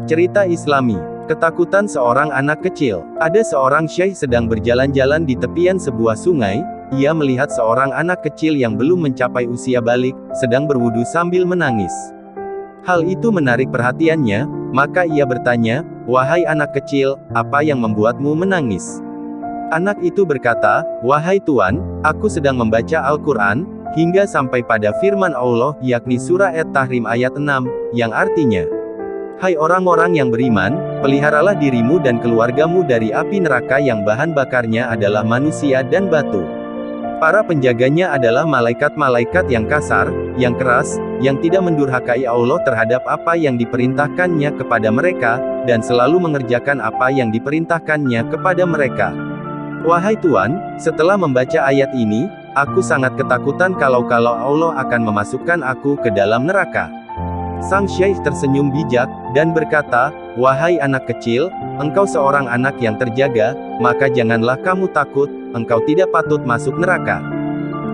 Cerita Islami. Ketakutan seorang anak kecil. Ada seorang syekh sedang berjalan-jalan di tepian sebuah sungai. Ia melihat seorang anak kecil yang belum mencapai usia balik, sedang berwudu sambil menangis. Hal itu menarik perhatiannya, maka ia bertanya, "Wahai anak kecil, apa yang membuatmu menangis?" Anak itu berkata, "Wahai Tuan, aku sedang membaca Al-Quran, hingga sampai pada firman Allah, yakni surah At-Tahrim ayat 6, yang artinya, Hai orang-orang yang beriman, peliharalah dirimu dan keluargamu dari api neraka yang bahan bakarnya adalah manusia dan batu. Para penjaganya adalah malaikat-malaikat yang kasar, yang keras, yang tidak mendurhakai Allah terhadap apa yang diperintahkannya kepada mereka, dan selalu mengerjakan apa yang diperintahkannya kepada mereka. Wahai Tuan, setelah membaca ayat ini, aku sangat ketakutan kalau Allah akan memasukkan aku ke dalam neraka." Sang syekh tersenyum bijak, dan berkata, "Wahai anak kecil, engkau seorang anak yang terjaga, maka janganlah kamu takut, engkau tidak patut masuk neraka."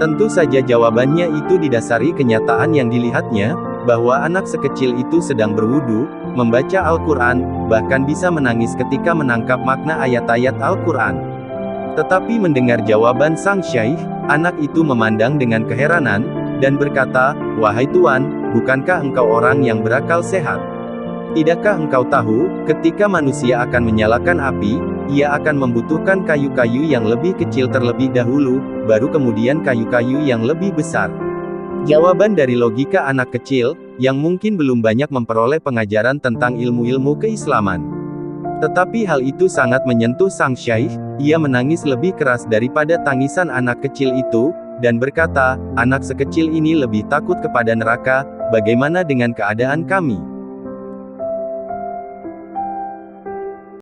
Tentu saja jawabannya itu didasari kenyataan yang dilihatnya, bahwa anak sekecil itu sedang berwudu, membaca Al-Quran, bahkan bisa menangis ketika menangkap makna ayat-ayat Al-Quran. Tetapi mendengar jawaban sang syekh, anak itu memandang dengan keheranan, dan berkata, "Wahai Tuan, bukankah engkau orang yang berakal sehat? Tidakkah engkau tahu, ketika manusia akan menyalakan api, ia akan membutuhkan kayu-kayu yang lebih kecil terlebih dahulu, baru kemudian kayu-kayu yang lebih besar?" Jawaban dari logika anak kecil, yang mungkin belum banyak memperoleh pengajaran tentang ilmu-ilmu keislaman. Tetapi hal itu sangat menyentuh sang syekh, ia menangis lebih keras daripada tangisan anak kecil itu, dan berkata, "Anak sekecil ini lebih takut kepada neraka, bagaimana dengan keadaan kami?